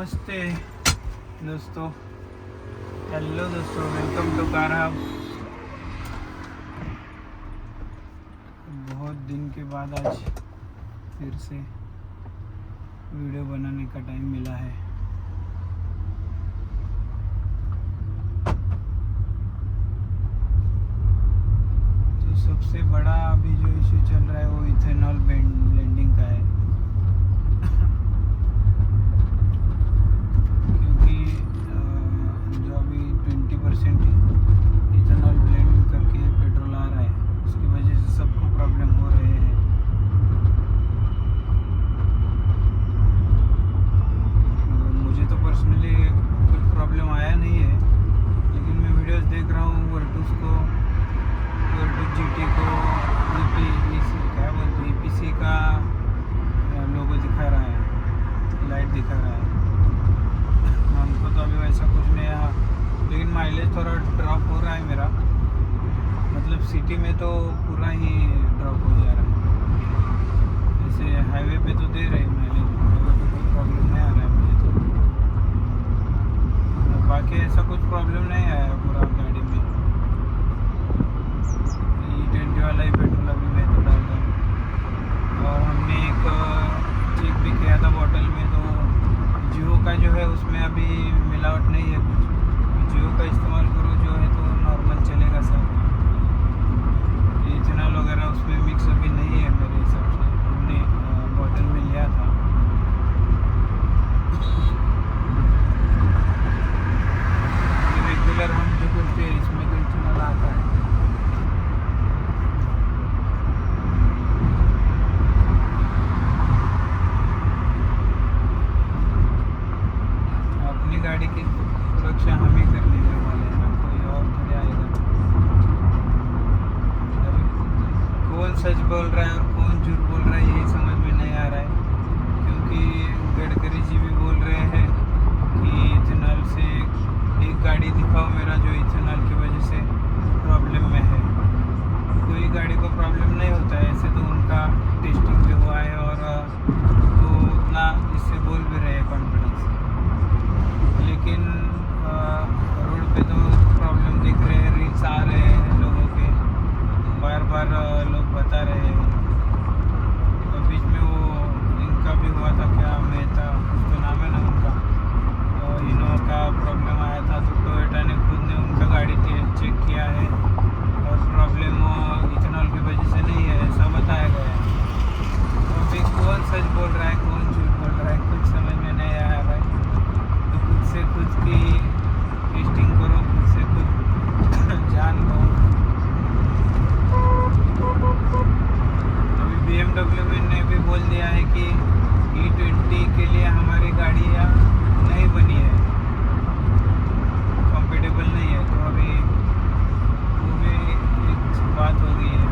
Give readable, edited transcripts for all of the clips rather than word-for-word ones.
नमस्ते दोस्तों, हेलो दोस्तों, वेलकम टू कार हब। बहुत दिन के बाद आज फिर से वीडियो बनाने का टाइम मिला है। तो सबसे बड़ा अभी जो इशू चल रहा है वो इथेनॉल ब्लेंडिंग का है। जो अभी 20% इथेनॉल ब्लेंड करके पेट्रोल आ रहा है, उसकी वजह से सबको प्रॉब्लम हो रहे हैं। मुझे तो पर्सनली कुछ प्रॉब्लम आया नहीं है, लेकिन मैं वीडियोस देख रहा हूँ वर्टूस GT को क्या बोलते EPC का लोगो दिखा रहा है, लाइट दिखा रहा है। हमको तो अभी वैसा कुछ नहीं है, लेकिन माइलेज थोड़ा ड्रॉप हो रहा है मेरा। मतलब सिटी में तो पूरा ही ड्रॉप हो जा रहा है। जैसे हाईवे पे तो दे रहे माइलेज, हाईवे पे कोई प्रॉब्लम नहीं आ रहा है मुझे तो। बाकी ऐसा कुछ प्रॉब्लम नहीं आया पूरा गाड़ी में। E20 वाला ही पेट्रोल अभी मैं तो डाल रहा हूँ। और हमने एक चेक भी किया था बॉटल में, तो जियो का जो है उसमें अभी मिलावट नहीं है कुछ। जियो का इस्तेमाल करो जो है तो नॉर्मल चलेगा सर। इथेनॉल वगैरह उसमें मिक्स अभी नहीं है मेरे हिसाब से। हमने बॉटल में लिया था। रेगुलर हम जो करते हैं इसमें तो इथेनॉल आता है। गाड़ी की सुरक्षा हम ही करने वाले हैं ना, कोई और थोड़ी आएगा। अभी कौन सच बोल रहा है और कौन झूठ बोल रहा है यही समझ में नहीं आ रहा है, क्योंकि गडकरी जी भी बोल रहे हैं कि इथेनॉल से एक गाड़ी दिखाओ मेरा जो इथेनॉल की वजह से प्रॉब्लम में है। कोई गाड़ी को प्रॉब्लम नहीं होता है, ऐसे तो उनका टेस्टिंग भी हुआ है और वो उतना इससे बोल भी रहे हैं कॉन्फिडेंस। लेकिन रोड पे तो प्रॉब्लम दिख रहे हैं, रील्स आ रहे हैं लोगों के, बार बार लोग बता रहे हैं। तो बीच में वो इनका भी हुआ था, क्या मेहता कुछ तो नाम है ना उनका, इनोवा का प्रॉब्लम आया था, तो टोयोटा ने खुद ने उनका गाड़ी चेक किया है और प्रॉब्लम इथेनॉल की वजह से नहीं है, ऐसा बताया गया है। तो अभी कौन सच बोल रहा है कौन झूठ बोल रहा है कुछ समझ में नहीं आया भाई। खुद से खुद की टेस्टिंग करो, खुद से खुद जान लो। अभी BMW ने भी बोल दिया है कि E20 के लिए हमारी गाड़ियाँ नहीं बनी है, कंपेटेबल नहीं है। तो अभी वो भी एक बात हो गई है।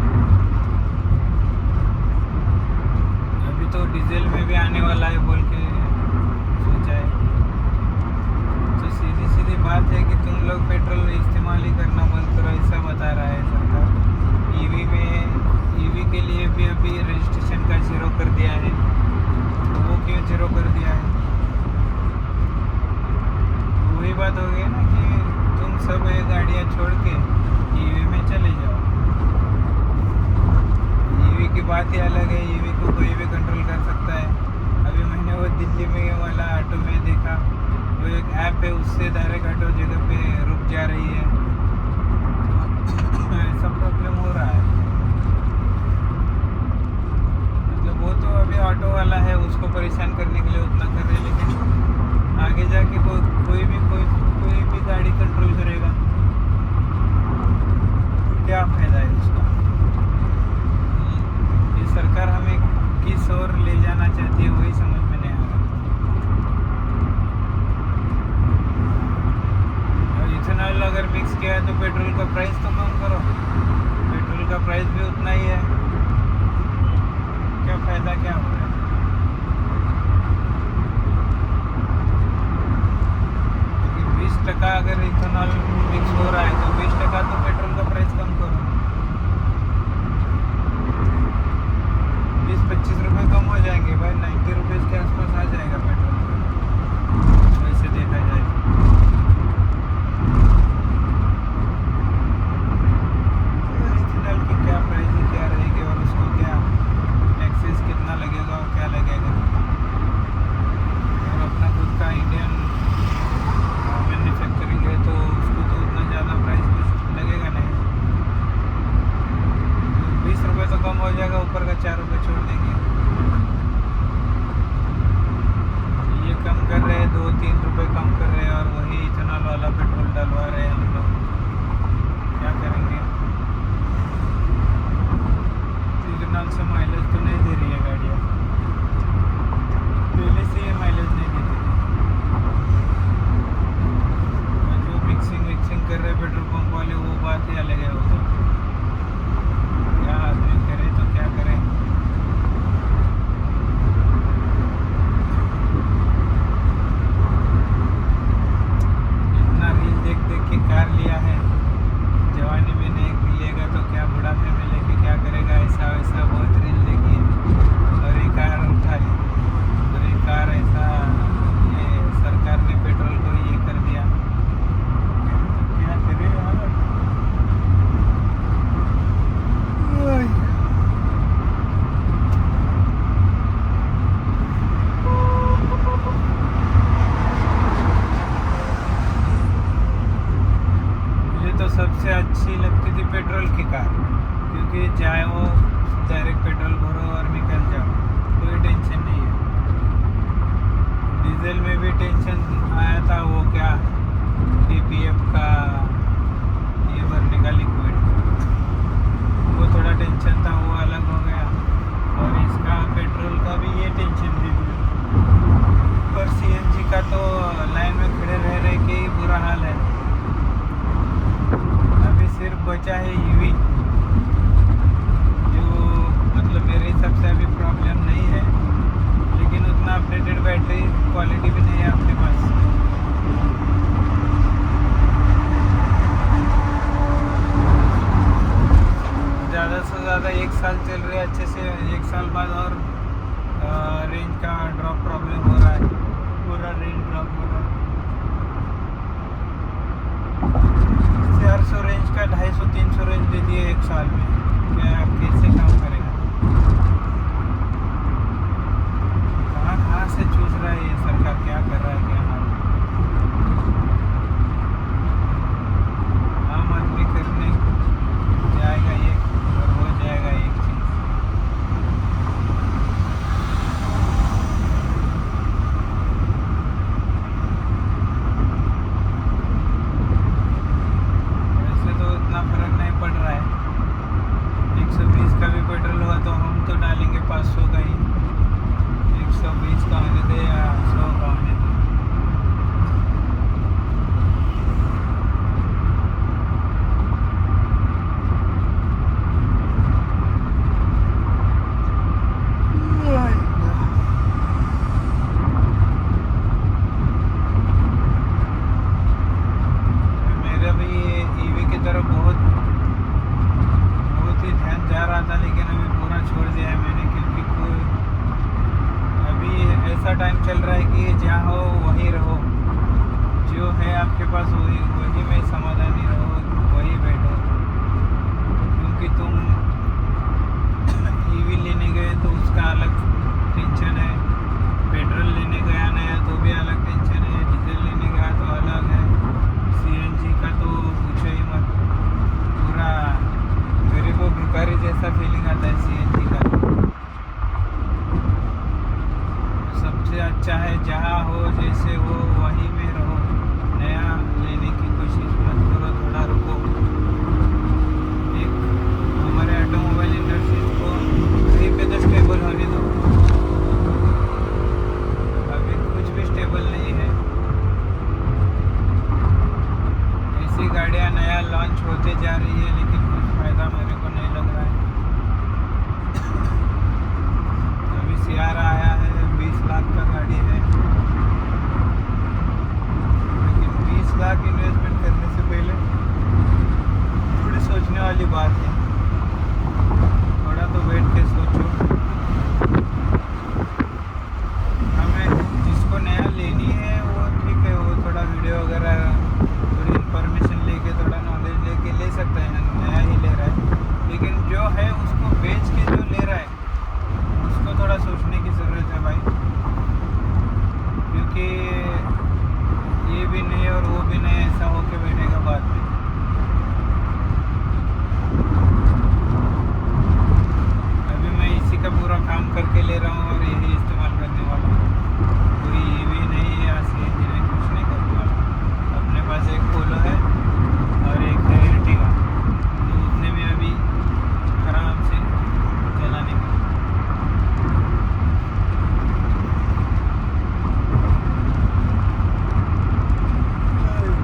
अभी तो डीजल में भी आने वाला है बोल के सोचा है। सीधी बात है कि तुम लोग पेट्रोल इस्तेमाल ही करना बंद करो, ऐसा बता रहा है सरकार। ईवी के लिए भी अभी रजिस्ट्रेशन का 0 कर दिया है। तो वो क्यों 0 कर दिया है? वही बात हो गई ना कि तुम सब ये गाड़ियाँ छोड़ के ईवी में चले जाओ। ईवी की बात ही अलग है, ईवी को कोई भी कंट्रोल कर सकता है। अभी मैंने वो दिल्ली में वाला ऑटो में देखा, वो एक ऐप है, उससे डायरेक्ट ऑटो जगह पे रुक जा रही है। तो ऐसा प्रॉब्लम हो रहा है। मतलब वो तो अभी ऑटो वाला है, उसको परेशान करने के लिए उतना कर रहे हैं, लेकिन आगे जाके कोई भी गाड़ी कंट्रोल करेगा तो क्या फायदा है उसका? ये सरकार हमें किस ओर ले जाना चाहती है वही समझ में नहीं आ रहा। इथेनॉल अगर मिक्स किया है तो पेट्रोल का प्राइस तो कम करो। पेट्रोल का प्राइस भी उतना ही है, क्या फ़ायदा क्या हो रहा है? 20% अगर इथेनॉल मिक्स हो रहा है तो 20% तो पेट्रोल का प्राइस कम करो। 20-25 रुपये कम हो जाएंगे भाई, 90 रुपीज़ के आसपास आ जाएगा पेट्रोल। सबसे अच्छी लगती थी पेट्रोल की कार, क्योंकि चाहे वो डायरेक्ट पेट्रोल भरो और निकल जाओ, कोई टेंशन नहीं है। डीजल में भी टेंशन आया था, वो क्या पीपीएफ का ये भरने का लिक्विड, वो थोड़ा टेंशन था, वो अलग हो गया। और इसका पेट्रोल का भी ये टेंशन थी। पर सीएनजी का तो लाइन में खड़े रह रहे के ही बुरा हाल है। अभी सिर्फ बचा है ईवी, जो मतलब मेरे हिसाब से अभी प्रॉब्लम नहीं है, लेकिन उतना अपडेटेड बैटरी क्वालिटी भी नहीं है अपने पास। ज़्यादा से ज़्यादा 1 साल चल रहे हैं अच्छे से, 1 साल बाद और रेंज का ड्रॉप प्रॉब्लम हो रहा है, पूरा रेंज ड्रॉप हो रहा है। 400 रेंज का 250-300 रेंज दे दिए 1 साल में, क्या कैसे काम करेगा? कहाँ से चूस रहा है ये सरकार, क्या कर रहा है क्या मालूम। आम आदमी करने जाएगा ये और हो जाएगा एक चीज़। वैसे तो इतना फर्क नहीं पड़ रहा है, 120 का भी पेट्रोल हुआ तो हम तो डालेंगे 500 का ही, 120 का होने दे या 100 का होने दे। मेरा भी ईवी की तरफ बहुत ही ध्यान जा रहा था, लेकिन अभी पूरा छोड़ दिया है मैंने, क्योंकि कोई अभी ऐसा टाइम चल रहा है कि जहाँ हो वहीं रहो, जो है आपके पास वही में समाधानी रहो, वही बैठो। क्योंकि तुम ईवी लेने गए तो उसका अलग टेंशन है, पेट्रोल लेने गया नया तो भी अलग टेंशन है, डीजल लेने गया तो अलग है, सीएनजी का तो पूछो ही मत, पूरा गरीब और भिखारी जैसा फीलिंग आता है सीएनजी का। सबसे अच्छा है जहाँ हो जैसे हो वहीं में रहो, नया लेने की कोशिश मत करो, थोड़ा रुको। एक हमारे ऑटोमोबाइल इंडस्ट्री को कहीं पे तो स्टेबल होने दो, अभी कुछ भी स्टेबल नहीं है। ऐसी गाड़ियाँ नया लॉन्च होते जा रही है, लेकिन कुछ फ़ायदा मेरे को नहीं लग रहा है। अभी सियारा आया है, 20 लाख का गाड़ी है, लेकिन 20 लाख इन्वेस्टमेंट करने से पहले थोड़ी सोचने वाली बात है, थोड़ा तो बैठ के सोचो। हमें जिसको नया लेनी है वो ठीक है, वो थोड़ा वीडियो वगैरह थोड़ी इन्फॉर्मेशन लेके, थोड़ा नॉलेज लेके ले सकता है, नया ही ले रहा है। लेकिन जो है उसको बेच के जो ले रहा है उसको थोड़ा सोचने की ज़रूरत है भाई, क्योंकि ये भी नहीं और वो भी नहीं, ऐसा होके बैठेगा बाद में। अभी मैं इसी का पूरा काम करके ले रहा हूँ और यही इस्तेमाल करने वाला हूँ, कोई ईवी नहीं या सीएनजी नहीं, कुछ नहीं करने वाला। अपने पास एक पोलो है और एक है एर्टिगा, तो उतने में अभी आराम से चलाने का।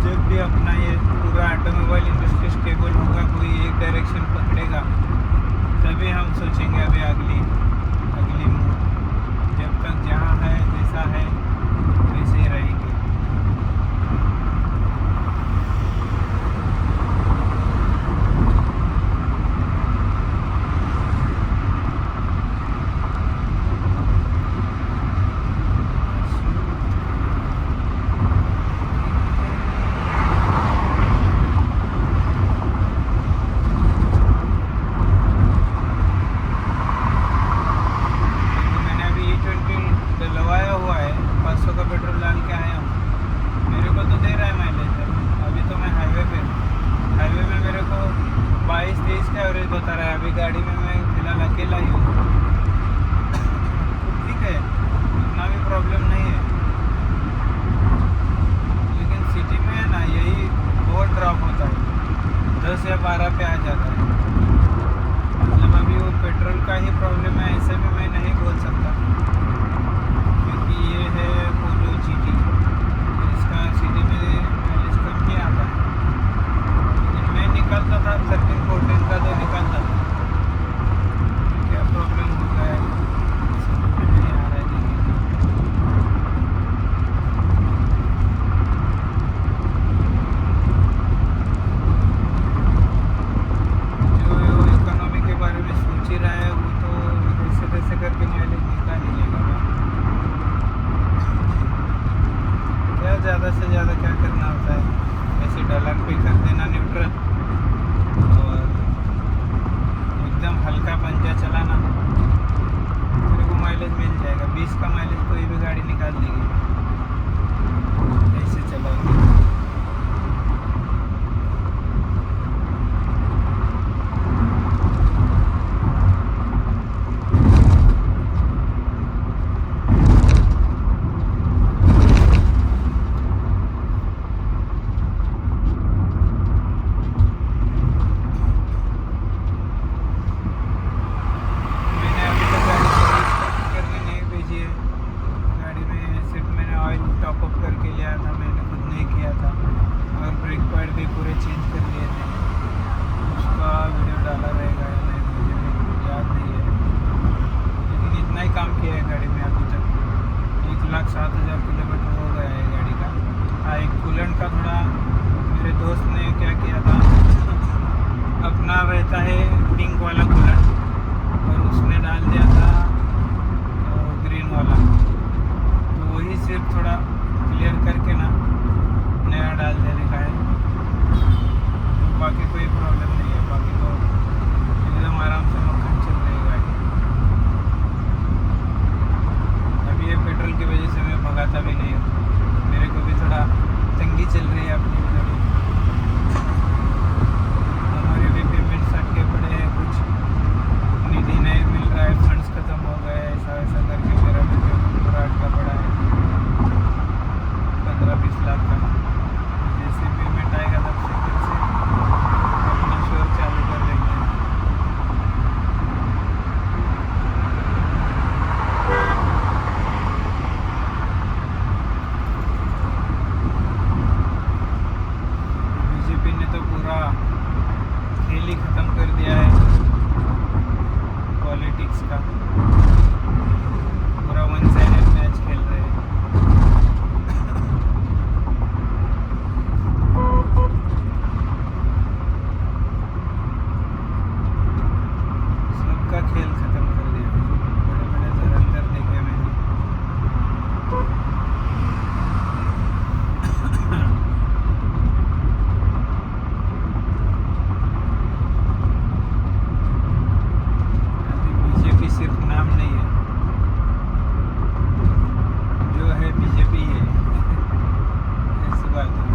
जब भी अपना ये पूरा ऑटोमोबाइल इंडस्ट्री स्टेबल होगा, कोई एक डायरेक्शन पकड़ेगा, तभी हम सोचेंगे अभी अगली मूव। जब तक जहाँ है जैसा है वैसे ही रहेंगे। डलवाया हुआ है, 11-12 पे आ जाता है। मतलब अभी वो पेट्रोल का ही प्रॉब्लम है, ऐसे भी मैं नहीं बोल सकता, क्योंकि ये है पोलो GT, इसका सिटी में माइलेज कम ही आता है। लेकिन मैं निकालता था 13-14 का तो निकालता था। क्या प्रॉब्लम हो गया है समझ में नहीं आ रहा है। देखिए जो इकोनॉमी के बारे में सोच ही रहा है वो तो जैसे तैसे करके माइलेज निकाल ही लेगा भाई। क्या ज़्यादा से ज़्यादा क्या करना होता है, ऐसे डॉलर पे कर देना न्यूट्रल और एकदम हल्का पंजा चलाना, फिर वो माइलेज मिल जाएगा। 20 का माइलेज कोई भी गाड़ी निकाल देगी ऐसे चलाएंगे। मैंने अभी तक गाड़ी सर्विस करने नहीं भेजी है। गाड़ी में सिर्फ मैंने ऑयल टॉपअप करके लिया था, मैंने खुद नहीं किया था, और ब्रेक पैड भी पूरे चेंज कर लिए थे। उसका वीडियो डाला रहेगा या नहीं मुझे याद नहीं है, लेकिन इतना ही काम किया है गाड़ी में अभी तक। 1,07,000 किलोमीटर हो गया है गाड़ी का। हाँ, एक कूलेंट का थोड़ा मेरे दोस्त ने क्या किया था, अपना रहता है पिंक वाला कूलेंट और उसने डाल दिया था ग्रीन वाला, तो वही सिर्फ थोड़ा क्लियर करके ना नया डाल देने का है। तो बाकी कोई प्रॉब्लम नहीं है, बाकी तो एकदम आराम से मक्खन चल रही है गाड़ी। अभी ये पेट्रोल की वजह से मैं भगाता भी नहीं हूँ, मेरे को भी थोड़ा तंगी चल रही है अपनी गाड़ी। हमारे भी पेमेंट्स अटके पड़े हैं, कुछ निधि नहीं मिल रहा है, फंड्स खत्म हो गए, ऐसा ऐसा करके मेरा भी पेमेंट पूरा अटका पड़ा है 15-20 लाख का। जैसे पेमेंट आएगा तब से फिर से अपना शोर चालू कर देंगे। बीजेपी ने तो पूरा खेल ही ख़त्म कर दिया है पॉलिटिक्स का, पूरा वन साइडेड मैच खेल रहे हैं। सबका खेल ख़त्म कर दिया, बड़े बड़े धुरंधर देखे मैंने। अभी बीजेपी सिर्फ नाम नहीं है, जो है बीजेपी है ऐसी बात है।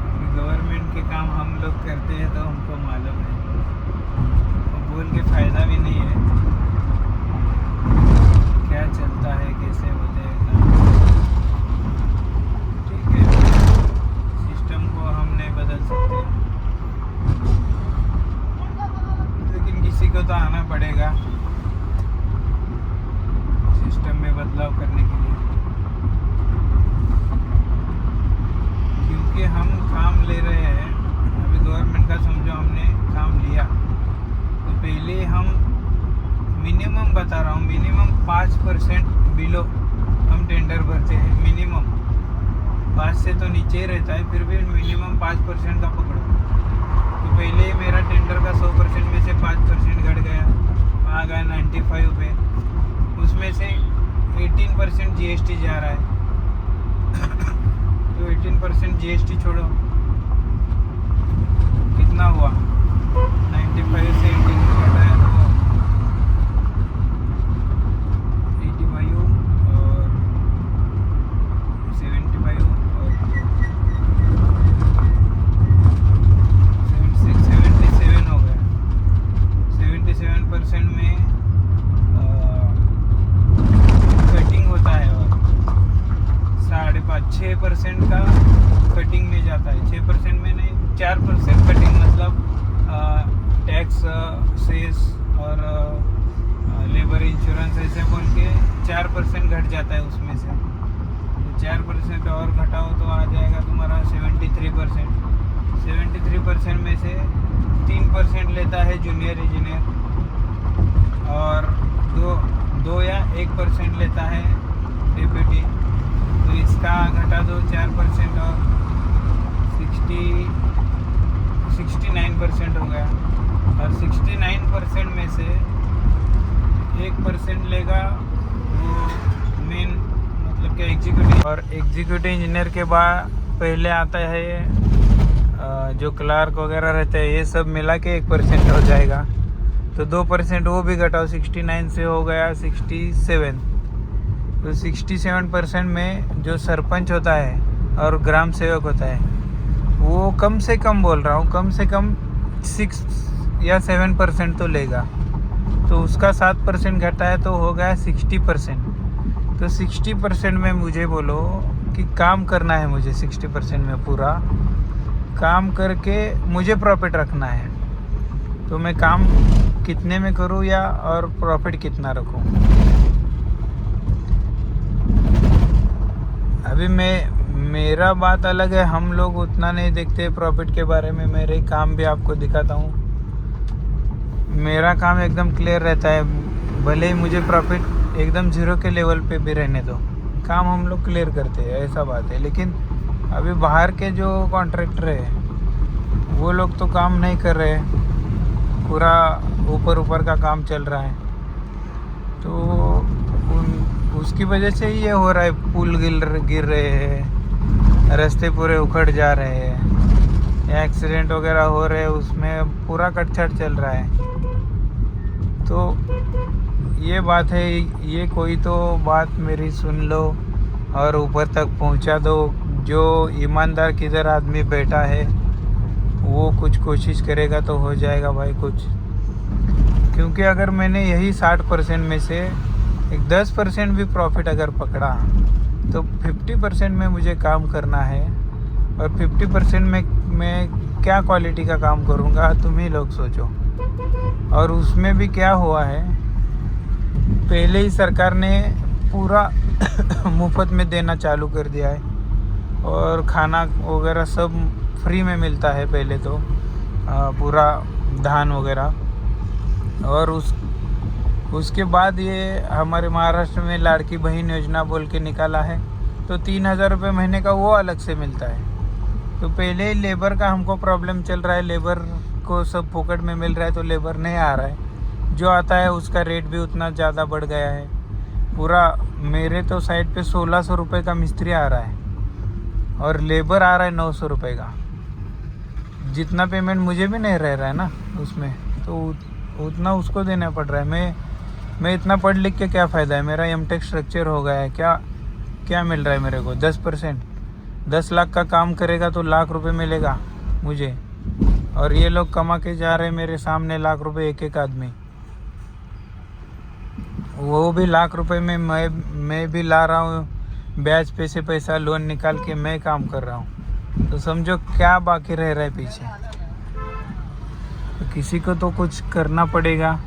अभी गवर्नमेंट के काम हम लोग करते हैं तो हमको मालूम है, और बोल के फ़ायदा भी नहीं है क्या चलता है, कैसे होते हैं काम। ठीक है, सिस्टम को हम नहीं बदल सकते, लेकिन किसी को तो आना पड़ेगा सिस्टम में बदलाव करने के लिए, क्योंकि हम काम ले रहे हैं। अभी गवर्नमेंट का समझो हमने काम लिया, तो पहले हम मिनिमम बता रहा हूँ, मिनिमम 5% बिलो हम टेंडर भरते हैं। मिनिमम 5 से तो नीचे ही रहता है, फिर भी मिनिमम 5% का पकड़ो। तो पहले मेरा टेंडर का 100% में से 5% घट गया, आ गया 95 पे। उसमें से 18% GST जा रहा है, तो 18% GST छोड़ो, कितना हुआ? 95 से 18 घटाया तो 85 और 75 और 77 हो गया। 77% में कटिंग होता है, और 5.5-6% 6% का कटिंग में जाता है। 6% में नहीं, 4% कटिंग, मतलब टैक्स, सेस और लेबर इंश्योरेंस ऐसे बोल के 4% घट जाता है उसमें से। तो 4% और घटाओ तो आ जाएगा तुम्हारा 73%। 73% में से 3% लेता है जूनियर इंजीनियर, और दो या 1% लेता है डेप्यूटी। तो इसका घटा दो 4% और 69% हो गया। और 69% में से 1% लेगा वो मेन, मतलब कि एग्जीक्यूटिव। और एग्जीक्यूटिव इंजीनियर के बाद पहले आता है जो क्लार्क वगैरह रहते हैं, ये सब मिला के 1% हो जाएगा। तो 2% वो भी घटाओ, 69 से हो गया 67। तो 67% में जो सरपंच होता है और ग्राम सेवक होता है, वो कम से कम बोल रहा हूँ, कम से कम 6 या 7% तो लेगा। तो उसका 7% घटा है तो हो गया 60%। तो 60% में मुझे बोलो कि काम करना है मुझे, 60% में पूरा काम करके मुझे प्रॉफिट रखना है। तो मैं काम कितने में करूँ या और प्रॉफिट कितना रखूँ। अभी मेरा बात अलग है, हम लोग उतना नहीं देखते प्रॉफिट के बारे में। मेरे काम भी आपको दिखाता हूँ, मेरा काम एकदम क्लियर रहता है। भले ही मुझे प्रॉफिट एकदम 0 के लेवल पे भी रहने दो, काम हम लोग क्लियर करते हैं, ऐसा बात है। लेकिन अभी बाहर के जो कॉन्ट्रैक्टर है वो लोग तो काम नहीं कर रहे, पूरा ऊपर का काम चल रहा है। तो उसकी वजह से ही ये हो रहा है, पुल गिर रहे हैं, रास्ते पूरे उखड़ जा रहे हैं, एक्सीडेंट वगैरह हो रहे हैं, उसमें पूरा कटछट चल रहा है। तो ये बात है, ये कोई तो बात मेरी सुन लो और ऊपर तक पहुंचा दो। जो ईमानदार किधर आदमी बैठा है वो कुछ कोशिश करेगा तो हो जाएगा भाई कुछ। क्योंकि अगर मैंने यही 60% में से एक 10% भी प्रॉफिट अगर पकड़ा तो 50% में मुझे काम करना है। और 50% में मैं क्या क्वालिटी का काम करूँगा तुम ही लोग सोचो। और उसमें भी क्या हुआ है, पहले ही सरकार ने पूरा मुफ्त में देना चालू कर दिया है, और खाना वगैरह सब फ्री में मिलता है पहले तो, पूरा धान वगैरह। और उसके बाद ये हमारे महाराष्ट्र में लाड़की बहन योजना बोल के निकाला है, तो 3000 रुपये महीने का वो अलग से मिलता है। तो पहले ही लेबर का हमको प्रॉब्लम चल रहा है, लेबर को सब फोकट में मिल रहा है तो लेबर नहीं आ रहा है, जो आता है उसका रेट भी उतना ज़्यादा बढ़ गया है। पूरा मेरे तो साइड पे 1600 रुपये का मिस्त्री आ रहा है और लेबर आ रहा है 900 रुपये का। जितना पेमेंट मुझे भी नहीं रह रहा है ना उसमें, तो उतना उसको देना पड़ रहा है। मैं इतना पढ़ लिख के क्या फ़ायदा है, मेरा एमटेक स्ट्रक्चर हो गया है, क्या मिल रहा है मेरे को? 10%। 10 लाख का काम करेगा तो लाख रुपए मिलेगा मुझे, और ये लोग कमा के जा रहे हैं मेरे सामने लाख रुपए एक आदमी। वो भी लाख रुपए में मैं भी ला रहा हूँ, ब्याज पे से पैसा लोन निकाल के मैं काम कर रहा हूँ। तो समझो क्या बाकी रह रहा है पीछे। तो किसी को तो कुछ करना पड़ेगा,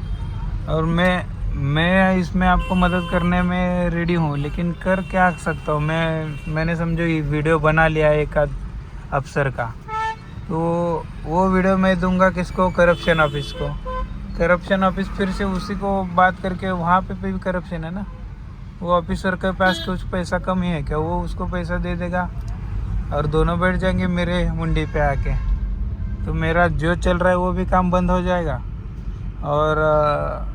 और मैं इसमें आपको मदद करने में रेडी हूँ, लेकिन कर क्या सकता हूँ। मैंने समझो ये वीडियो बना लिया है एक आध अफसर का, तो वो वीडियो मैं दूंगा किसको? करप्शन ऑफिस को। करप्शन ऑफिस फिर से उसी को बात करके, वहाँ पे भी करप्शन है ना, वो ऑफिसर के पास कुछ पैसा कम ही है क्या? वो उसको पैसा दे देगा और दोनों बैठ जाएंगे मेरे मुंडी पे आके। तो मेरा जो चल रहा है वो भी काम बंद हो जाएगा, और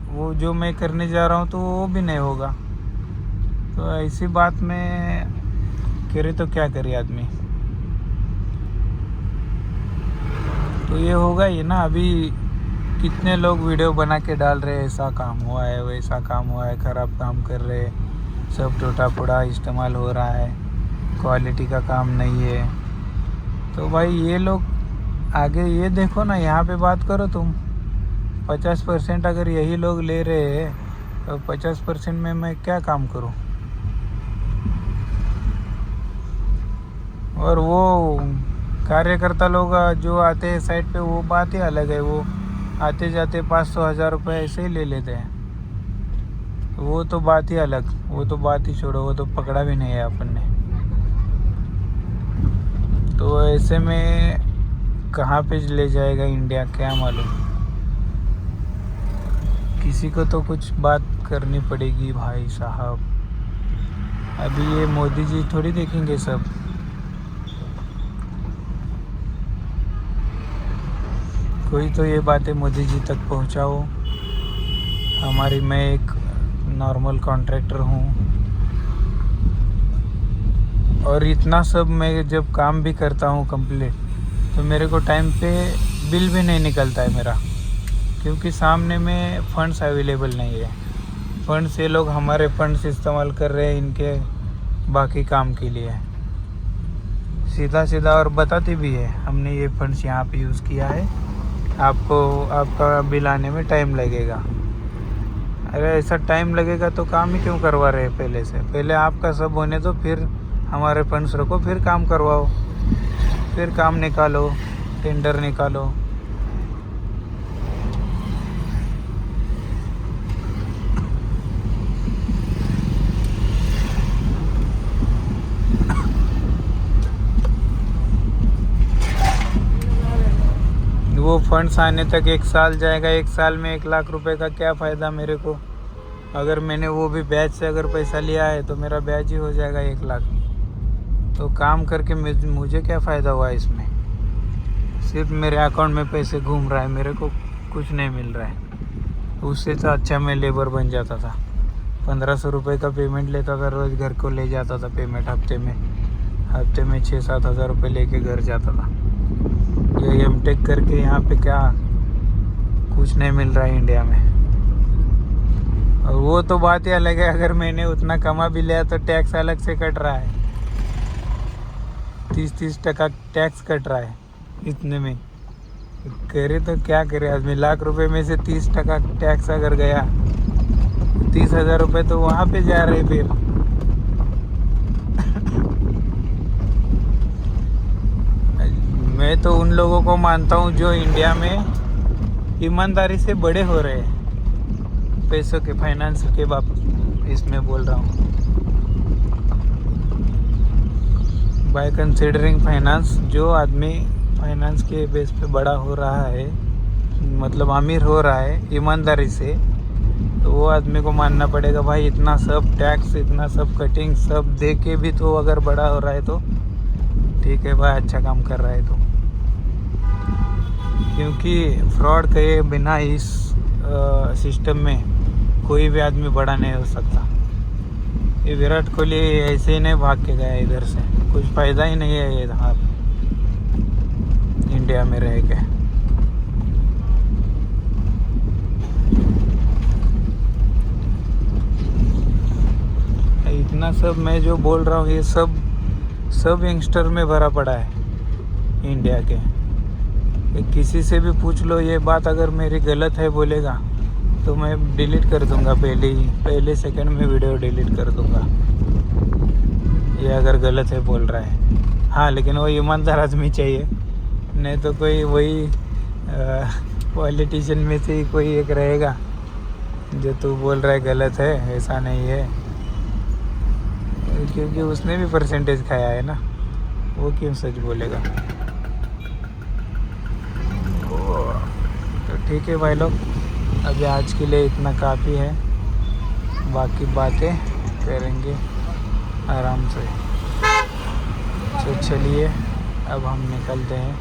वो जो मैं करने जा रहा हूँ तो वो भी नहीं होगा। तो ऐसी बात में करे तो क्या करे आदमी। तो ये होगा ये ना, अभी कितने लोग वीडियो बना के डाल रहे हैं, ऐसा काम हुआ है, वैसा काम हुआ है, ख़राब काम कर रहे हैं, सब टूटा फूटा इस्तेमाल हो रहा है, क्वालिटी का काम नहीं है। तो भाई ये लोग आगे ये देखो ना, यहाँ पे बात करो तुम। 50% अगर यही लोग ले रहे हैं तो 50% में मैं क्या काम करूँ? और वो कार्यकर्ता लोग जो आते हैं साइड पे, वो बात ही अलग है। वो आते जाते 500-1000 रुपये ऐसे ही ले लेते हैं। वो तो बात ही अलग, वो तो बात ही छोड़ो, वो तो पकड़ा भी नहीं है अपन ने। तो ऐसे में कहाँ पे ले जाएगा इंडिया, क्या मालूम। किसी को तो कुछ बात करनी पड़ेगी भाई साहब। अभी ये मोदी जी थोड़ी देखेंगे सब। कोई तो ये बातें मोदी जी तक पहुंचाओ। मैं एक नॉर्मल कॉन्ट्रैक्टर हूँ, और इतना सब मैं जब काम भी करता हूँ कंप्लीट, तो मेरे को टाइम पे बिल भी नहीं निकलता है मेरा, क्योंकि सामने में फंड्स अवेलेबल नहीं है। फंड्स ये लोग हमारे फंड्स इस्तेमाल कर रहे हैं इनके बाकी काम के लिए, सीधा सीधा। और बताते भी है, हमने ये फंड्स यहाँ पे यूज़ किया है, आपका बिल आने में टाइम लगेगा। अरे ऐसा टाइम लगेगा तो काम ही क्यों करवा रहे हैं पहले से? पहले आपका सब होने दो, फिर हमारे फंड्स रखो, फिर काम करवाओ, फिर काम निकालो, टेंडर निकालो। वो फंड्स आने तक 1 साल जाएगा। 1 साल में 1 लाख रुपए का क्या फ़ायदा मेरे को? अगर मैंने वो भी ब्याज से अगर पैसा लिया है तो मेरा ब्याज ही हो जाएगा 1 लाख। तो काम करके मुझे क्या फ़ायदा हुआ इसमें? सिर्फ मेरे अकाउंट में पैसे घूम रहा है, मेरे को कुछ नहीं मिल रहा है। उससे तो अच्छा मैं लेबर बन जाता था, 1500 रुपये का पेमेंट लेता था रोज़, घर को ले जाता था पेमेंट हफ्ते में 6-7 हज़ार रुपये लेके घर जाता था। ये एमटेक करके यहाँ पे क्या कुछ नहीं मिल रहा है इंडिया में। और वो तो बात ही अलग है, अगर मैंने उतना कमा भी लिया तो टैक्स अलग से कट रहा है, 30% टैक्स कट रहा है इतने में। करे तो क्या करे आदमी? लाख रुपए में से 30% टैक्स अगर गया, 30,000 रुपये तो वहाँ पे जा रहे फिर। मैं तो उन लोगों को मानता हूँ जो इंडिया में ईमानदारी से बड़े हो रहे हैं, पैसों के फाइनेंस के इसमें बोल रहा हूँ। बाय कंसिडरिंग फाइनेंस, जो आदमी फाइनेंस के बेस पे बड़ा हो रहा है, मतलब अमीर हो रहा है ईमानदारी से, तो वो आदमी को मानना पड़ेगा भाई, इतना सब टैक्स, इतना सब कटिंग सब दे के भी तो अगर बड़ा हो रहा है तो ठीक है भाई, अच्छा काम कर रहा है तो। क्योंकि फ्रॉड के बिना इस सिस्टम में कोई भी आदमी बड़ा नहीं हो सकता। ये विराट कोहली ऐसे ही नहीं भाग के गया इधर से, कुछ फ़ायदा ही नहीं है ये यहाँ इंडिया में रह के। इतना सब मैं जो बोल रहा हूँ, ये सब यंगस्टर में भरा पड़ा है इंडिया के। किसी से भी पूछ लो ये बात, अगर मेरी गलत है बोलेगा तो मैं डिलीट कर दूंगा, पहले सेकंड में वीडियो डिलीट कर दूंगा, ये अगर गलत है बोल रहा है। हाँ, लेकिन वो ईमानदार आदमी चाहिए, नहीं तो कोई वही पॉलिटिशियन में से ही कोई एक रहेगा जो तू बोल रहा है गलत है, ऐसा नहीं है, क्योंकि उसने भी परसेंटेज खाया है ना, वो क्यों सच बोलेगा। तो ठीक है भाई लोग, अभी आज के लिए इतना काफ़ी है, बाकी बातें करेंगे आराम से। तो चलिए अब हम निकलते हैं।